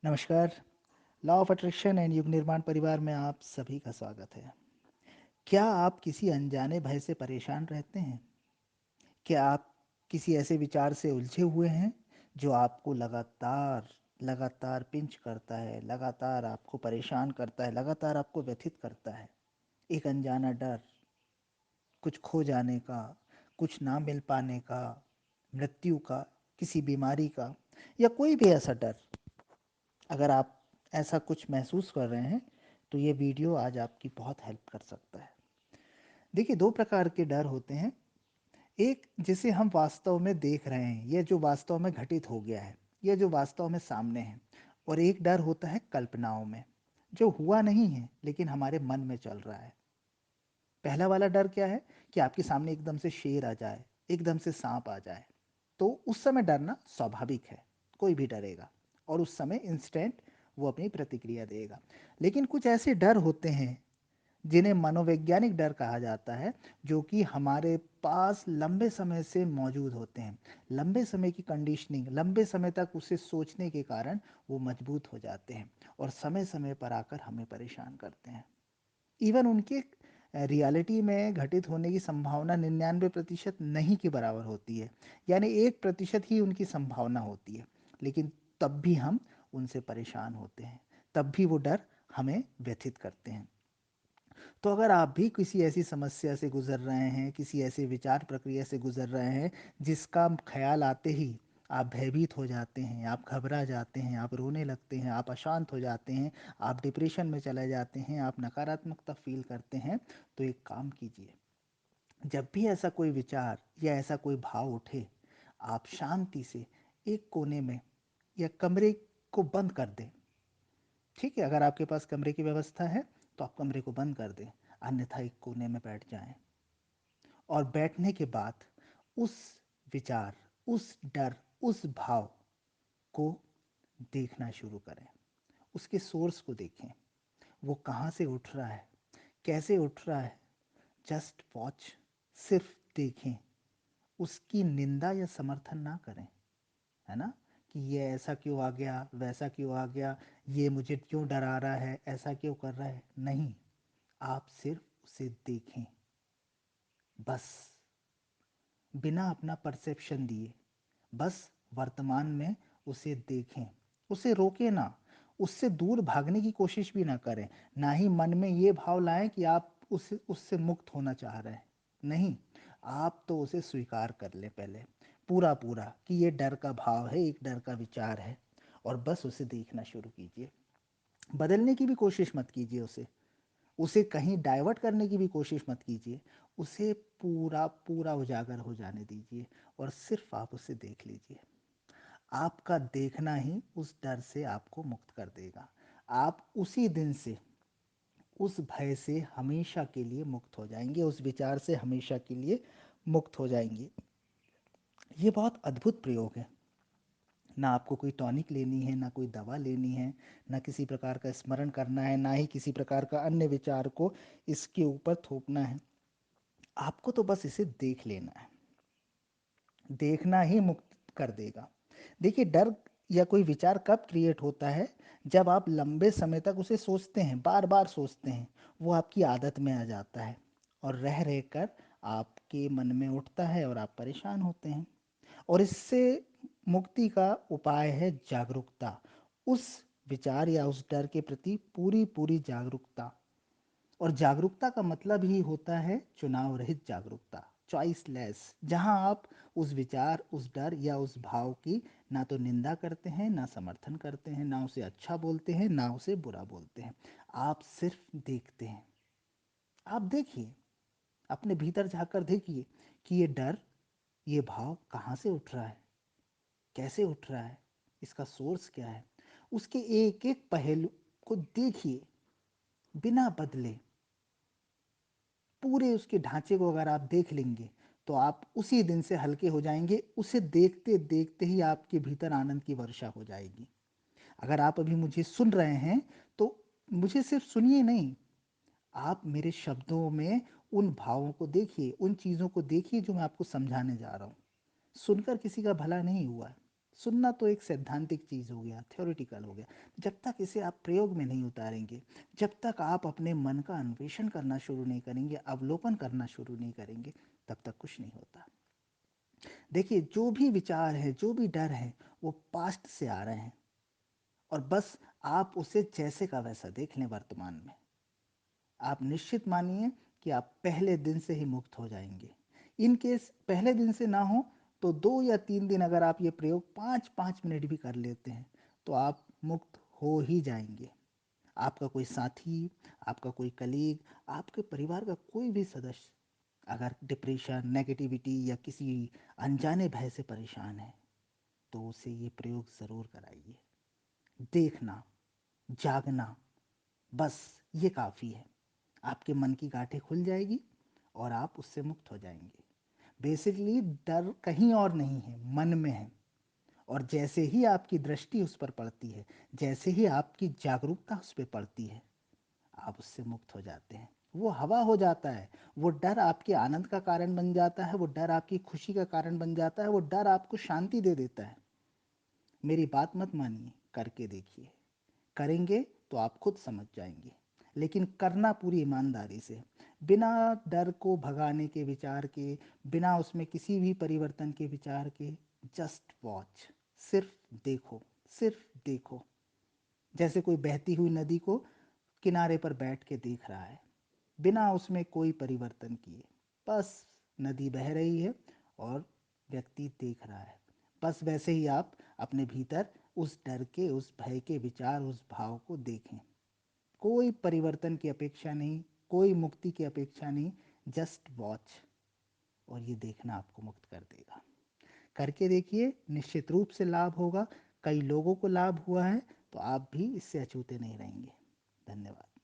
नमस्कार। Law of attraction and युग निर्माण परिवार में आप सभी का स्वागत है। क्या आप किसी अनजाने भय से परेशान रहते हैं? क्या आप किसी ऐसे विचार से उलझे हुए हैं जो आपको लगातार लगातार पिंच करता है, लगातार आपको परेशान करता है, लगातार आपको व्यथित करता है? एक अनजाना डर, कुछ खो जाने का, कुछ ना मिल पाने का, मृत्यु का, किसी बीमारी का, या कोई भी ऐसा डर। अगर आप ऐसा कुछ महसूस कर रहे हैं तो ये वीडियो आज आपकी बहुत हेल्प कर सकता है। देखिए, दो प्रकार के डर होते हैं। एक जिसे हम वास्तव में देख रहे हैं, ये जो वास्तव में घटित हो गया है, ये जो वास्तव में सामने है। और एक डर होता है कल्पनाओं में, जो हुआ नहीं है लेकिन हमारे मन में चल रहा है। पहला वाला डर क्या है कि आपके सामने एकदम से शेर आ जाए, एकदम से सांप आ जाए। तो उस समय डरना स्वाभाविक है, कोई भी डरेगा और उस समय इंस्टेंट वो अपनी प्रतिक्रिया देगा। लेकिन कुछ ऐसे डर होते हैं जिन्हें मनोवैज्ञानिक डर कहा जाता है, जो कि हमारे पास लंबे समय से मौजूद होते हैं। लंबे समय की कंडीशनिंग, लंबे समय तक उसे सोचने के कारण वो मजबूत हो जाते हैं और समय समय पर आकर हमें परेशान करते हैं। इवन उनके रियलिटी में घटित होने की संभावना 99% नहीं के बराबर होती है। यानी 1% ही उनकी संभावना होती है। लेकिन तब भी हम उनसे परेशान होते हैं, तब भी वो डर हमें व्यथित करते हैं। तो अगर आप भी किसी ऐसी समस्या से गुजर रहे हैं, किसी ऐसे विचार प्रक्रिया से गुजर रहे हैं जिसका ख्याल आते ही आप भयभीत हो जाते हैं, आप घबरा जाते हैं, आप रोने लगते हैं, आप अशांत हो जाते हैं, आप डिप्रेशन में चले जाते हैं, आप नकारात्मकता फील करते हैं, तो एक काम कीजिए। जब भी ऐसा कोई विचार या ऐसा कोई भाव उठे, आप शांति से एक कोने में या कमरे को बंद कर दें। ठीक है, अगर आपके पास कमरे की व्यवस्था है तो आप कमरे को बंद कर दें, अन्यथा एक कोने में बैठ जाएं। और बैठने के बाद उस विचार, उस डर, उस भाव को देखना शुरू करें। उसके सोर्स को देखें, वो कहाँ से उठ रहा है, कैसे उठ रहा है। जस्ट वॉच, सिर्फ देखें। उसकी निंदा या समर्थन ना करें, है ना, कि ये ऐसा क्यों आ गया, वैसा क्यों आ गया, ये मुझे क्यों डरा रहा है, ऐसा क्यों कर रहा है। नहीं, आप सिर्फ उसे देखें, बस, बिना अपना परसेप्शन दिए। बस वर्तमान में उसे देखें, उसे रोके ना, उससे दूर भागने की कोशिश भी ना करें। ना ही मन में ये भाव लाएं कि आप उससे मुक्त होना चाह रहे हैं। नहीं, आप तो उसे स्वीकार कर लें पहले, पूरा पूरा, कि ये डर का भाव है, एक डर का विचार है। और बस उसे देखना शुरू कीजिए। बदलने की भी कोशिश मत कीजिए उसे, उसे कहीं डाइवर्ट करने की भी कोशिश मत कीजिए। उसे पूरा पूरा उजागर हो जाने दीजिए और सिर्फ आप उसे देख लीजिए। आपका देखना ही उस डर से आपको मुक्त कर देगा। आप उसी दिन से उस भय से हमेशा के लिए मुक्त हो जाएंगे, उस विचार से हमेशा के लिए मुक्त हो जाएंगे। ये बहुत अद्भुत प्रयोग है। ना आपको कोई टॉनिक लेनी है, ना कोई दवा लेनी है, ना किसी प्रकार का स्मरण करना है, ना ही किसी प्रकार का अन्य विचार को इसके ऊपर थोपना है। आपको तो बस इसे देख लेना है। देखना ही मुक्त कर देगा। देखिए, डर या कोई विचार कब क्रिएट होता है? जब आप लंबे समय तक उसे सोचते हैं, बार बार सोचते हैं, वो आपकी आदत में आ जाता है और रह रह कर आपके मन में उठता है और आप परेशान होते हैं। और इससे मुक्ति का उपाय है जागरूकता। उस विचार या उस डर के प्रति पूरी पूरी जागरूकता। और जागरूकता का मतलब ही होता है चुनाव रहित जागरूकता, चॉइसलेस, जहां आप उस विचार, उस डर या उस भाव की ना तो निंदा करते हैं, ना समर्थन करते हैं, ना उसे अच्छा बोलते हैं, ना उसे बुरा बोलते हैं। आप सिर्फ देखते हैं। आप देखिए, अपने भीतर झांककर देखिए कि ये डर, ये भाव कहाँ से उठ रहा है, कैसे उठ रहा है, इसका सोर्स क्या है। उसके एक एक पहलू को देखिए, बिना बदले पूरे उसके ढांचे को अगर आप देख लेंगे तो आप उसी दिन से हल्के हो जाएंगे। उसे देखते देखते ही आपके भीतर आनंद की वर्षा हो जाएगी। अगर आप अभी मुझे सुन रहे हैं तो मुझे सिर्फ सुनिए नहीं, आप मेरे शब्दों में उन भावों को देखिए, उन चीज़ों को देखिए जो मैं आपको समझाने जा रहा हूँ। सुनकर किसी का भला नहीं हुआ, सुनना तो एक सैद्धांतिक चीज़ हो गया, थ्योरेटिकल हो गया। जब तक इसे आप प्रयोग में नहीं उतारेंगे, जब तक आप अपने मन का अन्वेषण करना शुरू नहीं करेंगे, अवलोकन करना शुरू नहीं करेंगे, तब तक कुछ नहीं होता। देखिए, जो भी विचार है, जो भी डर है, वो पास्ट से आ रहे हैं, और बस आप उसे जैसे का वैसा देख लें वर्तमान में। आप निश्चित मानिए कि आप पहले दिन से ही मुक्त हो जाएंगे। इन केस पहले दिन से ना हो तो 2 या 3 दिन अगर आप ये प्रयोग 5-5 मिनट भी कर लेते हैं तो आप मुक्त हो ही जाएंगे। आपका कोई साथी, आपका कोई कलीग, आपके परिवार का कोई भी सदस्य अगर डिप्रेशन, नेगेटिविटी या किसी अनजाने भय से परेशान है तो उसे ये प्रयोग ज़रूर कराइए। देखना, जागना, बस ये काफ़ी है। आपके मन की गांठें खुल जाएगी और आप उससे मुक्त हो जाएंगे। बेसिकली डर कहीं और नहीं है, मन में है। और जैसे ही आपकी दृष्टि उस पर पड़ती है, जैसे ही आपकी जागरूकता उस पर पड़ती है, आप उससे मुक्त हो जाते हैं। वो हवा हो जाता है। वो डर आपके आनंद का कारण बन जाता है, वो डर आपकी खुशी का कारण बन जाता है, वो डर आपको शांति दे देता है। मेरी बात मत मानिए, करके देखिए। करेंगे तो आप खुद समझ जाएंगे, लेकिन करना पूरी ईमानदारी से, बिना डर को भगाने के विचार के, बिना उसमें किसी भी परिवर्तन के विचार के। जस्ट वॉच, सिर्फ देखो, सिर्फ देखो। जैसे कोई बहती हुई नदी को किनारे पर बैठ के देख रहा है, बिना उसमें कोई परिवर्तन किए। बस नदी बह रही है और व्यक्ति देख रहा है। बस वैसे ही आप अपने भीतर उस डर के, उस भय के विचार, उस भाव को देखें। कोई परिवर्तन की अपेक्षा नहीं, कोई मुक्ति की अपेक्षा नहीं। जस्ट वॉच, और ये देखना आपको मुक्त कर देगा। करके देखिए, निश्चित रूप से लाभ होगा। कई लोगों को लाभ हुआ है, तो आप भी इससे अछूते नहीं रहेंगे। धन्यवाद।